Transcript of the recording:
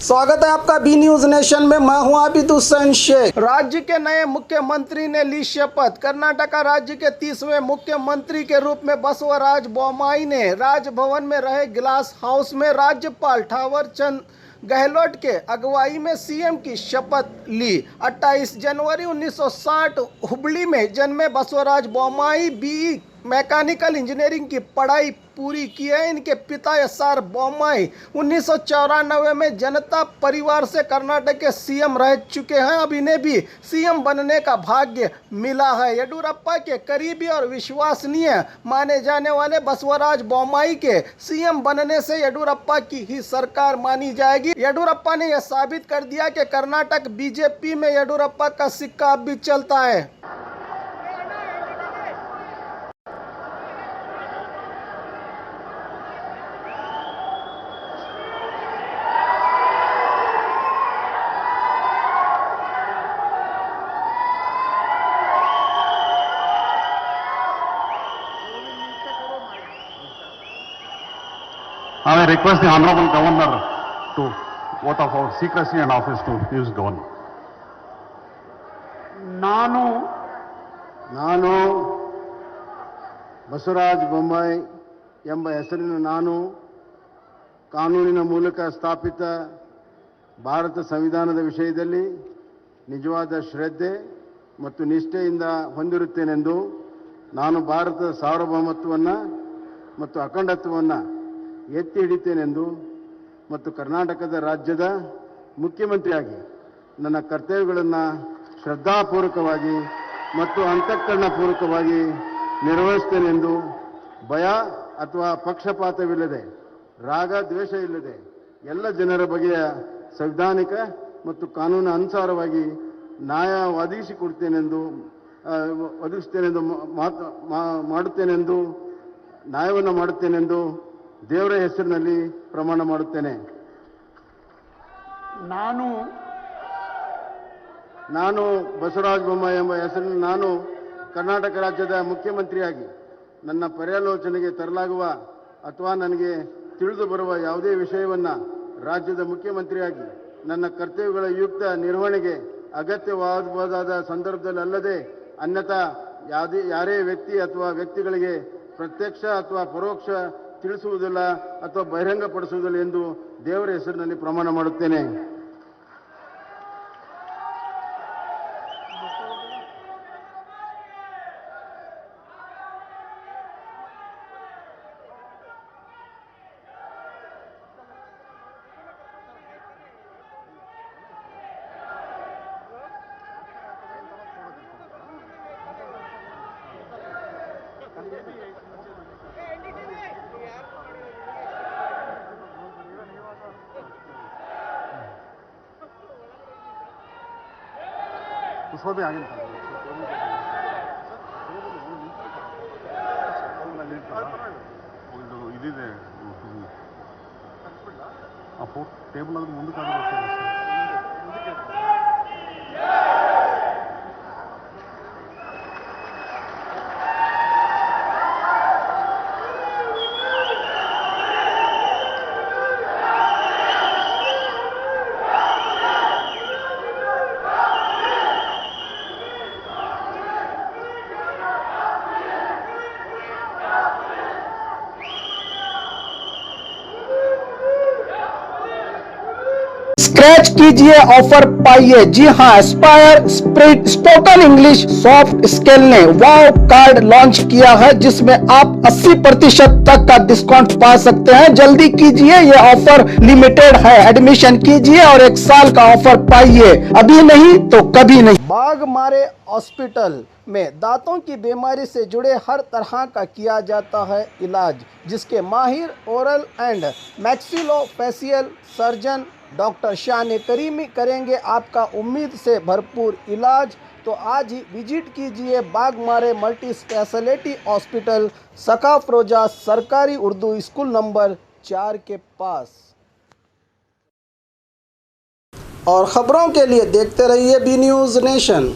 स्वागत है आपका बी न्यूज नेशन में। मैं हूं आबिद हुसैन शेख। राज्य के नए मुख्यमंत्री ने ली शपथ। कर्नाटक राज्य के 30वें मुख्यमंत्री के रूप में बसवराज बोम्मई ने राजभवन में रहे ग्लास हाउस में राज्यपाल थावर चंद गहलोत के अगुवाई में सीएम की शपथ ली। 28 जनवरी 1960 हुबली में जन्मे Basavaraj Bommai BE mechanical engineering की पढ़ाई पूरी की है। इनके पिता एसआर बोम्मई 1994 में जनता परिवार से कर्नाटक के सीएम रह चुके हैं। अब इन्हें भी सीएम बनने का भाग्य मिला है। येडियुरप्पा के करीबी और विश्वसनीय माने जाने वाले बसवराज बोम्मई के सीएम बनने से येडियुरप्पा की ही सरकार मानी जाएगी। येडियुरप्पा ने यह साबित कर दिया कि कर्नाटक बीजेपी में येडियुरप्पा का सिक्का अब भी चलता है। I request the Honorable Governor to vote of our secrecy and office to use governor. ನಾನು ಬಸವರಾಜ ಬೊಮ್ಮಾಯಿ ಎಂಬ ಹೆಸರಿನ ನಾನು ಕಾನೂನಿನ ಮೂಲಕ ಸ್ಥಾಪಿತ ಭಾರತ ಸಂವಿಧಾನದ ವಿಷಯದಲ್ಲಿ ನಿಜವಾದ ಶ್ರದ್ಧೆ ಮತ್ತು ನಿಷ್ಠೆಯಿಂದ ಹೊಂದಿರುತ್ತೇನೆಂದು, ನಾನು ಭಾರತದ ಸಾರ್ವಭೌಮತ್ವವನ್ನು ಮತ್ತು ಅಖಂಡತ್ವವನ್ನು ಎತ್ತಿ ಹಿಡಿತೇನೆಂದು ಮತ್ತು ಕರ್ನಾಟಕದ ರಾಜ್ಯದ ಮುಖ್ಯಮಂತ್ರಿಯಾಗಿ ನನ್ನ ಕರ್ತವ್ಯಗಳನ್ನು ಶ್ರದ್ಧಾಪೂರ್ವಕವಾಗಿ ಮತ್ತು ಅಂತಃಕರಣಪೂರ್ವಕವಾಗಿ ನಿರ್ವಹಿಸುತ್ತೇನೆಂದು, ಭಯ ಅಥವಾ ಪಕ್ಷಪಾತವಿಲ್ಲದೆ, ರಾಗ ದ್ವೇಷ ಇಲ್ಲದೆ ಎಲ್ಲ ಜನರ ಬಗೆಯ ಸಂವಿಧಾನಿಕ ಮತ್ತು ಕಾನೂನು ಅನುಸಾರವಾಗಿ ನ್ಯಾಯ ಒದಗಿಸುತ್ತೇನೆಂದು ನ್ಯಾಯವನ್ನು ಮಾಡುತ್ತೇನೆಂದು ದೇವರ ಹೆಸರಿನಲ್ಲಿ ಪ್ರಮಾಣ ಮಾಡುತ್ತೇನೆ. ನಾನು ಬಸವರಾಜ ಬೊಮ್ಮಾಯಿ ಎಂಬ ಹೆಸರಿನ ನಾನು ಕರ್ನಾಟಕ ರಾಜ್ಯದ ಮುಖ್ಯಮಂತ್ರಿಯಾಗಿ ನನ್ನ ಪರ್ಯಾಲೋಚನೆಗೆ ತರಲಾಗುವ ಅಥವಾ ನನಗೆ ತಿಳಿದು ಬರುವ ಯಾವುದೇ ವಿಷಯವನ್ನು ರಾಜ್ಯದ ಮುಖ್ಯಮಂತ್ರಿಯಾಗಿ ನನ್ನ ಕರ್ತವ್ಯಗಳ ಯುಕ್ತ ನಿರ್ವಹಣೆಗೆ ಅಗತ್ಯವಾದ ಸಂದರ್ಭದಲ್ಲಿ ಅಲ್ಲದೆ ಅನ್ಯಥಾ ಯಾರೇ ವ್ಯಕ್ತಿ ಅಥವಾ ವ್ಯಕ್ತಿಗಳಿಗೆ ಪ್ರತ್ಯಕ್ಷ ಅಥವಾ ಪರೋಕ್ಷ ತಿಳಿಸುವುದಿಲ್ಲ ಅಥವಾ ಬಹಿರಂಗಪಡಿಸುವುದಿಲ್ಲ ಎಂದು ದೇವರ ಹೆಸರಿನಲ್ಲಿ ಪ್ರಮಾಣ ಮಾಡುತ್ತೇನೆ. उसको भी आगे निकालो। ಇದಿದೆ ಆ ಟೇಬಲ್ ಅದ್ರ ಮುಂದಕ್ಕೆ स्क्रैच कीजिए, ऑफर पाइए। जी हाँ, Aspire spoken English soft skill ने वाव कार्ड लॉन्च किया है, जिसमें आप 80% तक का डिस्काउंट पा सकते हैं। जल्दी कीजिए, ये ऑफर लिमिटेड है। एडमिशन कीजिए और 1 साल का ऑफर पाइए। अभी नहीं तो कभी नहीं। बाघमारे हॉस्पिटल में दांतों की बीमारी से जुड़े हर तरह का किया जाता है इलाज, जिसके माहिर oral and maxillofacial surgeon doctor शान करीमी करेंगे आपका उम्मीद से भरपूर इलाज। तो आज ही विजिट कीजिए बाघमारे मल्टी स्पेशलिटी हॉस्पिटल, सकाफरोजा सरकारी उर्दू स्कूल नंबर 4 के पास। और खबरों के लिए देखते रहिए बी न्यूज नेशन।